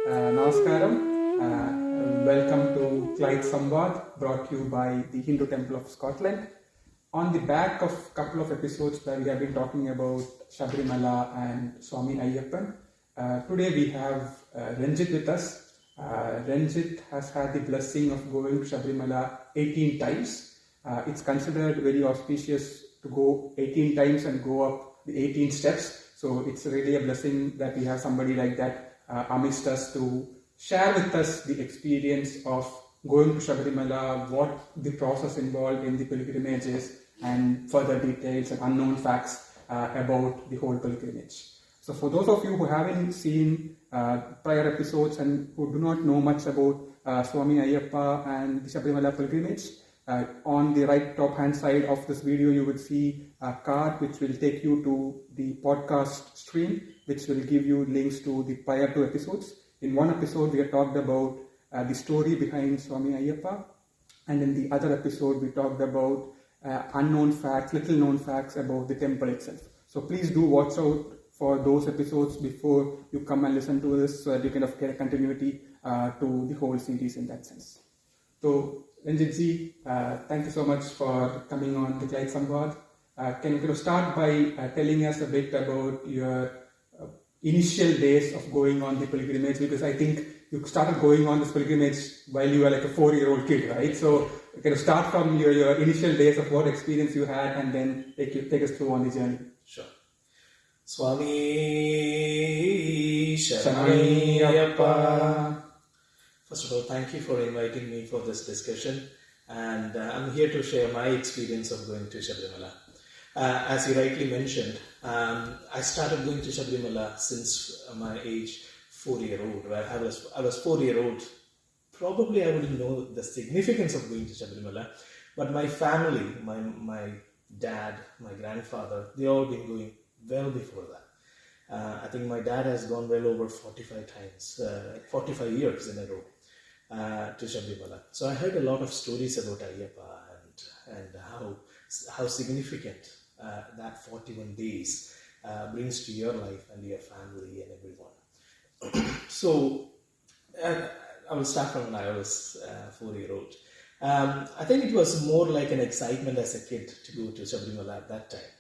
Namaskaram. Welcome to Clyde Samvada, brought to you by the Hindu Temple of Scotland. On the back of a couple of episodes where we have been talking about Sabarimala and Swami Ayyappan, today we have Ranjith with us. Ranjith has had the blessing of going to Sabarimala 18 times. It's considered very auspicious to go 18 times and go up the 18 steps. So it's really a blessing that we have somebody like that amidst us to share with us the experience of going to Sabarimala, what the process involved in the pilgrimage is, and further details and unknown facts about the whole pilgrimage. So for those of you who haven't seen prior episodes and who do not know much about Swami Ayyappa and the Sabarimala pilgrimage, on the right top hand side of this video you would see a card which will take you to the podcast stream, which will give you links to the prior two episodes. In one episode we have talked about the story behind Swami Ayyappa, and in the other episode we talked about unknown facts, little known facts about the temple itself. So please do watch out for those episodes before you come and listen to this, so that you kind of get a continuity to the whole series in that sense. So Ranjith ji, thank you so much for coming on the Clyde Samvada. Can you start by telling us a bit about your initial days of going on the pilgrimage? Because I think you started going on this pilgrimage while you were like a 4-year-old kid, right? So can you start from your initial days of what experience you had, and then take us through on the journey? Sure. Swami Ayyappa. First of all, thank you for inviting me for this discussion, and I'm here to share my experience of going to Sabarimala. As you rightly mentioned, I started going to Sabarimala since my age 4-year-old. Where I was 4-year-old. Probably I wouldn't know the significance of going to Sabarimala, but my family, my dad, my grandfather, they all been going well before that. I think my dad has gone well over 45 times, 45 years in a row to Sabarimala. So I heard a lot of stories about Ayyappa and how significant that 41 days brings to your life and your family and everyone. So I will start from when I was 4-year-old. I think it was more like an excitement as a kid to go to Sabarimala at that time.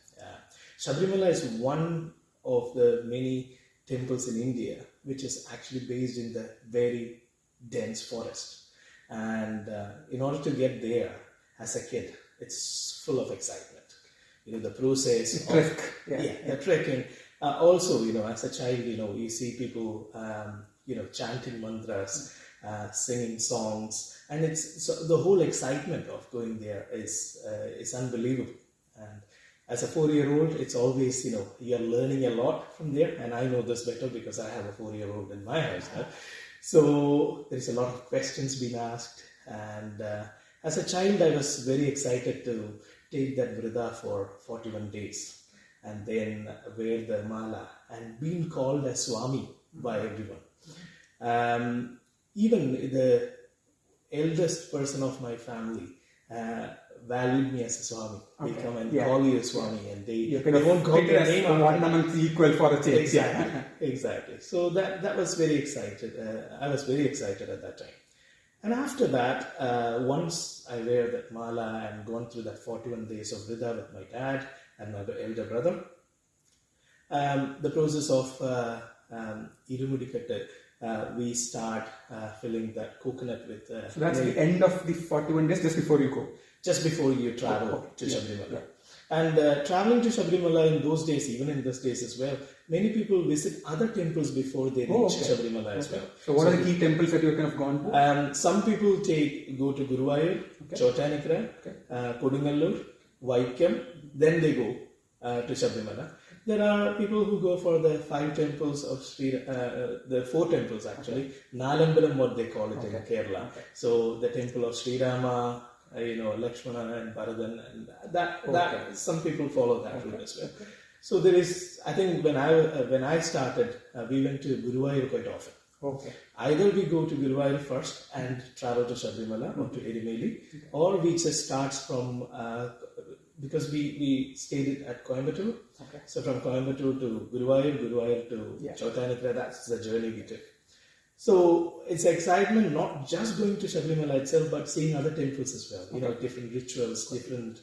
Sabarimala is one of the many temples in India which is actually based in the very dense forest. And in order to get there as a kid, it's full of excitement. The process the trek. The trekking. Also, as a child, you see people, chanting mantras, singing songs, and the whole excitement of going there is unbelievable. And as a 4-year-old, it's always, you're learning a lot from there, and I know this better because I have a 4-year-old in my house now. So there's a lot of questions being asked, and as a child, I was very excited to take that vrida for 41 days, and then wear the mala and being called as Swami by everyone. Even the eldest person of my family valued me as a Swami. Okay. They come and call you a Swami, and they won't call your name. One amongst the equal for a change. Exactly. So that was very excited. I was very excited at that time. And after that, once I wear that mala and gone through that 41 days of vrida with my dad and my elder brother, the process of irumudikatte, we start filling that coconut with... so that's the end of the 41 days, just before you go? Just before you travel to Sabarimala. Yeah. And traveling to Sabarimala in those days, even in these days as well, many people visit other temples before they reach Sabarimala as well. So what are the key temples that you have kind of gone to? Some people go to Guruvayur, Chotanikra, Kodungalur, Vaikam, then they go to Sabarimala. There are people who go for the 5 temples of the 4 temples actually, Nalambalam, what they call it in Kerala. Okay. So the temple of Sri Rama, Lakshmana and Bharadan, and that some people follow that route as well. Okay. So there is, I think when I started, we went to Guruvayur quite often. Okay. Either we go to Guruvayur first and travel to Sabarimala or to Erimeli, or we just start from because we stayed at Coimbatore. Okay. So from Coimbatore to Guruvayur to Chotanikra, that's the journey we took. So it's excitement not just going to Sabarimala itself, but seeing other temples as well. You know, different rituals, different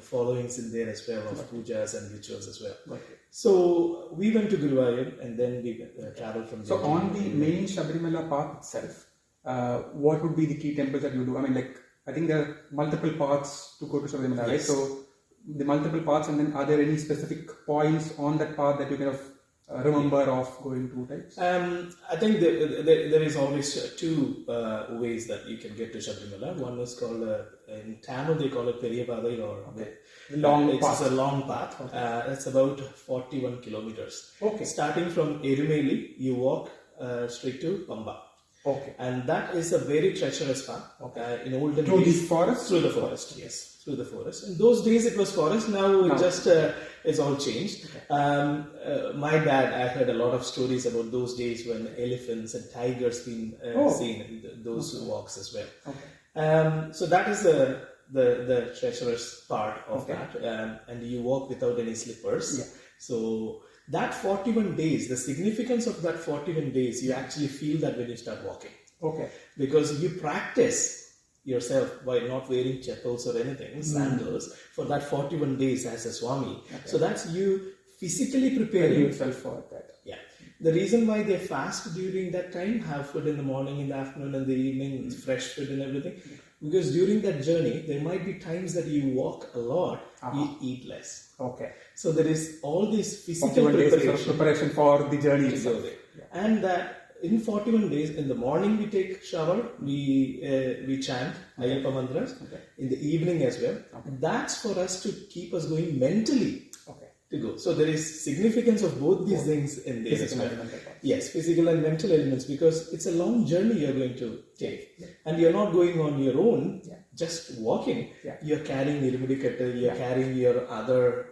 followings in there as well of pujas and rituals as well. So we went to Guruvayur and then we traveled from there. So on the main Sabarimala path itself, what would be the key temples that you do? I mean, like, I think there are multiple paths to go to Sabarimala, right? So the multiple paths, and then are there any specific points on that path that you kind of remember of going to types? I think there is always two ways that you can get to Sabarimala. One is called, in Tamil they call it Periyapadai, or long path. It's a long path. It's about 41 kilometers. Starting from Erumeli, you walk straight to Pamba. And that is a very treacherous path. In olden days. Through the forest? Through the forest, yes. Through the forest. In those days it was forest, now it just it's all changed. My dad, I heard a lot of stories about those days when elephants and tigers been seen in those walks as well. So that is the treacherous part of that. And you walk without any slippers. So that 41 days, the significance of that 41 days, you actually feel that when you start walking. Because you practice yourself by not wearing chappals or anything, sandals, for that 41 days as a Swami. So that's you physically preparing yourself for that. The reason why they fast during that time, have food in the morning, in the afternoon, and the evening, fresh food and everything, because during that journey, there might be times that you walk a lot, you eat less. So there is all this physical preparation for the journey itself. And that in 41 days, in the morning we take shower, we chant ayyappa mantras, in the evening as well. That's for us to keep us going mentally. To go. So there is significance of both these things in there as well. Yes, physical and mental elements, because it's a long journey you're going to take. And you're not going on your own, just walking. You're carrying irumudikattu, you're carrying your other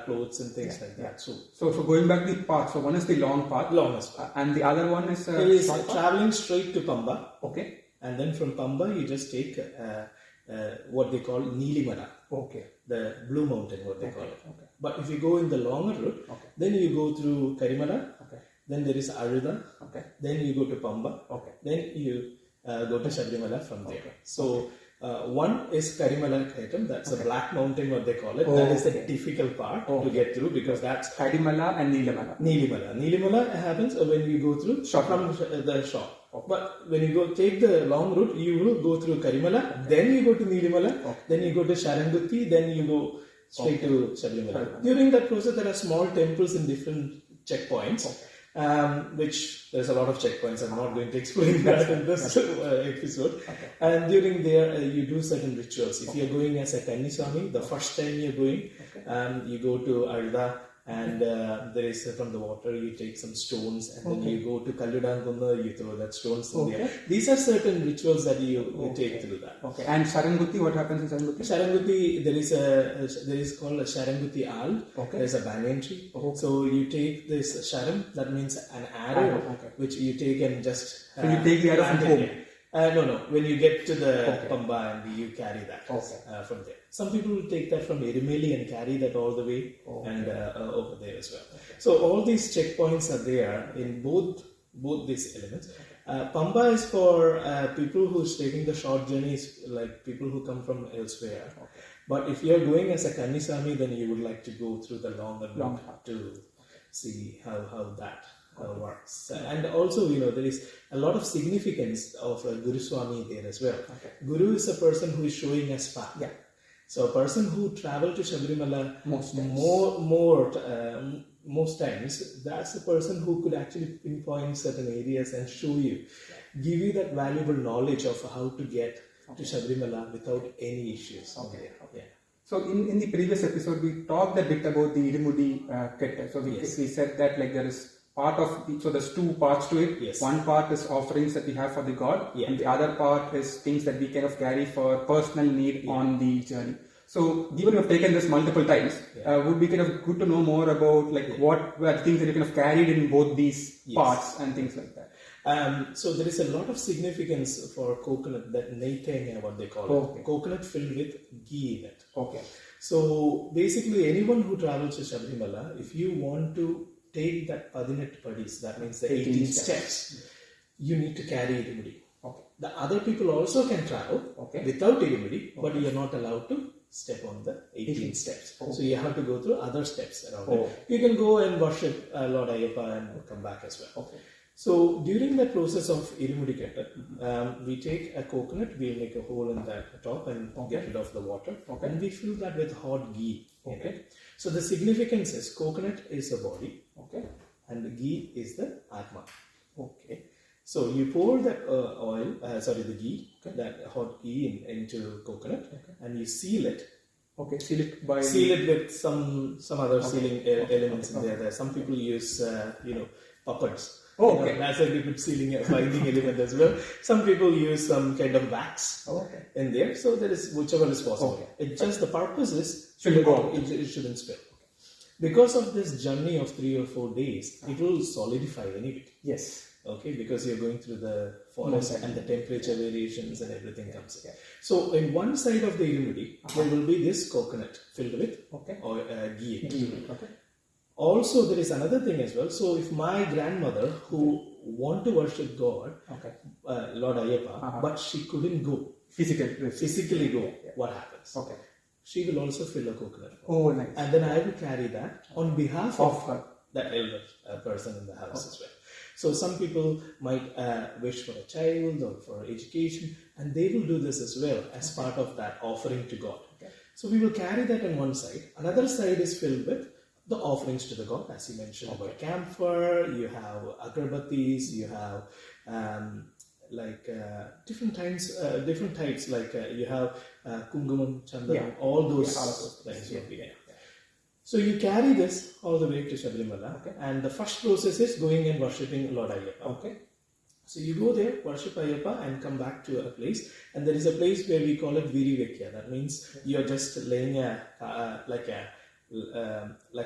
clothes and things like that. So going back the path, so one is the long path. Longest path. And the other one is traveling straight to Pamba. And then from Pamba you just take what they call Neelimala. The Blue Mountain, what they call it. But if you go in the longer route, then you go through Karimala, then there is Aruda, then you go to Pamba, then you go to Sabarimala from there. So one is Karimala Kaitam, that's a black mountain, what they call it. That is the difficult part to get through, because that's Karimala and Neelimala. Neelimala happens when you go through from the shop. But when you take the long route, you will go through Karimala, then you go to Neelimala, then you go to Sharangutti, then you go straight to Sabarimala. During that process, there are small temples in different checkpoints, which there's a lot of checkpoints. I'm not going to explain that in this episode. And during there, you do certain rituals. If you're going as a Kanni Swami, the first time you're going, you go to Arda, and there is from the water you take some stones, and then you go to Kalludangunna, you throw that stones in there. These are certain rituals that you take through that. And Sharangutti, what happens in Sharangutti? Sharangutti, there is called a Sharangutti Al. There is a banyan tree. So you take this Sharam, that means an arrow, which you take and just so you take the arrow from home. No. When you get to the Pamba, and you carry that from there. Some people will take that from Erumeli and carry that all the way and over there as well. So all these checkpoints are there in both these elements. Pamba is for people who are taking the short journeys, like people who come from elsewhere. But if you are going as a Kanni Swami, then you would like to go through the longer route to see how that works. And also, there is a lot of significance of Guru Swami there as well. Guru is a person who is showing us path. So a person who traveled to Sabarimala most times, that's the person who could actually pinpoint certain areas and show you, give you that valuable knowledge of how to get to Sabarimala without any issues. So in the previous episode, we talked a bit about the Irumudi Ketta. So we said that like there is part of, so there's two parts to it. One part is offerings that we have for the God, and the other part is things that we kind of carry for personal need on the journey. So given you have taken this multiple times, would be kind of good to know more about like what were the things that you kind of carried in both these parts and things like that. So there is a lot of significance for coconut, that neiteng, what they call it. Coconut filled with ghee in it. So basically anyone who travels to Sabarimala, if you want to take that 18 padis, that means the 18 steps, you need to carry irumudi. Okay. The other people also can travel without irumudi, but you are not allowed to step on the 18 steps. So you have to go through other steps around it. You can go and worship Lord Ayyappa and come back as well. Okay. So during the process of irumudi ketta, we take a coconut, we make a hole in the top and get rid of the water, and we fill that with hot ghee in it. So the significance is coconut is the body, and the ghee is the atma. Okay. So you pour that the ghee, that hot ghee into coconut, and you seal it. Okay, seal it with some other sealing elements in there. Some people use puppets. As a good sealing binding element as well. Some people use some kind of wax in there. So there is whichever is possible. It just the purpose is it shouldn't spill. Because of this journey of 3 or 4 days, it will solidify anyway. Yes. Okay, because you're going through the forest and the temperature variations and everything comes in. So in one side of the irumudi, there will be this coconut filled with ghee. Okay. Also, there is another thing as well. So if my grandmother who want to worship God, Lord Ayyappa, but she couldn't go, physically go, what happens? Okay. She will also fill a coconut. Oh, nice. And then I will carry that on behalf of her, that elder person in the house as well. So some people might wish for a child or for education, and they will do this as well as part of that offering to God. So we will carry that on one side. Another side is filled with the offerings to the God, as you mentioned about camphor, you have agarbattis, you have different types, like you have kungumam, chandanam, all those things will be there. So you carry this all the way to Sabarimala, and the first process is going and worshipping Lord Ayyappa. So you go there, worship Ayyappa, and come back to a place, and there is a place where we call it Virivekya. That means you are just laying like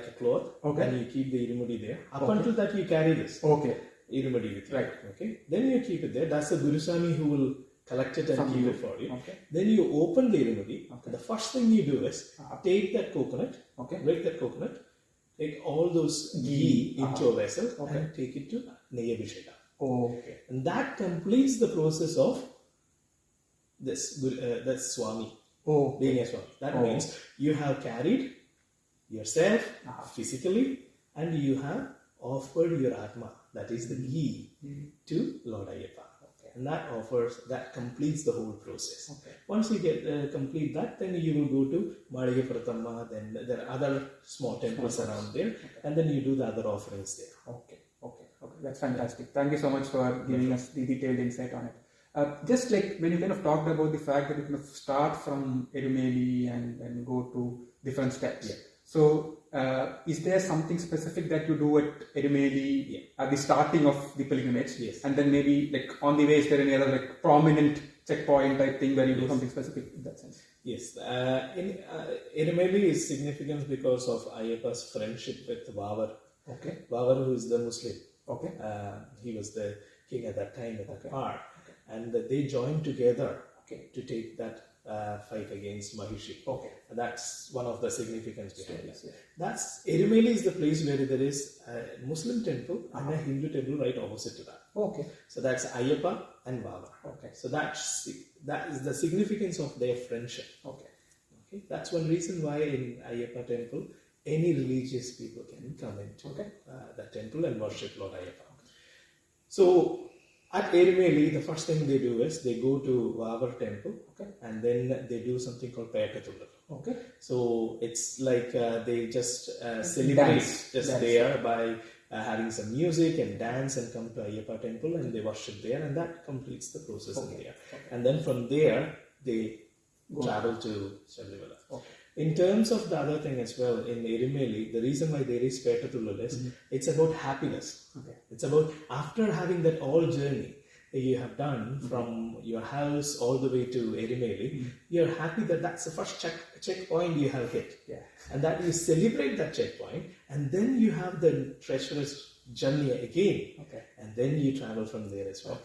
a cloth, and you keep the irumudi there. Up until that, you carry this irumudi with you. Right. Okay. Then you keep it there. That's the Gurusami who will collect it and keep it for you. Then you open the irumudi. The first thing you do is take that coconut, break that coconut, take all those ghee into a vessel and take it to Neyabhisheka. And that completes the process of this Swami being a Swami. That means you have carried yourself physically, and you have offered your Atma, that is the ghee, to Lord Ayyappa. And that completes the whole process. Once you get complete that, then you will go to Madiga Prathamma, then there are other small temples around there, and then you do the other offerings there. Okay, that's fantastic. Thank you so much for giving us the detailed insight on it. Just like when you kind of talked about the fact that you kind of start from Erumeli and go to different steps. So, is there something specific that you do at Erumeli at the starting of the pilgrimage? And then maybe like on the way, is there any other like prominent checkpoint type thing where you do something specific in that sense? Yes. Erumeli is significant because of Ayyappa's friendship with Vavar. Vavar, who is the Muslim. He was the king at that time at that part. And they joined together to take that fight against Mahishi. That's one of the significance behind it. That's Erumeli is the place where there is a Muslim temple and a Hindu temple right opposite to that. So that's Ayyappa and Vavar. So that is the significance of their friendship. That's one reason why in Ayyappa temple any religious people can come into the temple and worship Lord Ayyappa. So at Erumeli, the first thing they do is they go to Vavar temple, and then they do something called Payakatullar. So it's like they just celebrate there by having some music and dance and come to Ayyappa temple and they worship there, and that completes the process in there. And then from there, they travel to Sabarimala. In terms of the other thing as well, in Erumeli, the reason why there is Payakatullar is it's about happiness. It's about after having that all journey you have done from your house all the way to Erumeli, you're happy that that's the first checkpoint you have hit. And that you celebrate that checkpoint, and then you have the treacherous journey again. And then you travel from there as well.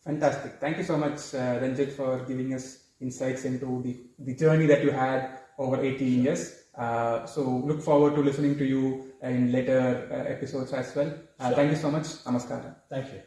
Fantastic. Thank you so much, Ranjith, for giving us insights into the journey that you had over 18 years. So look forward to listening to you in later episodes as well. Thank you so much. Namaskaram. Thank you.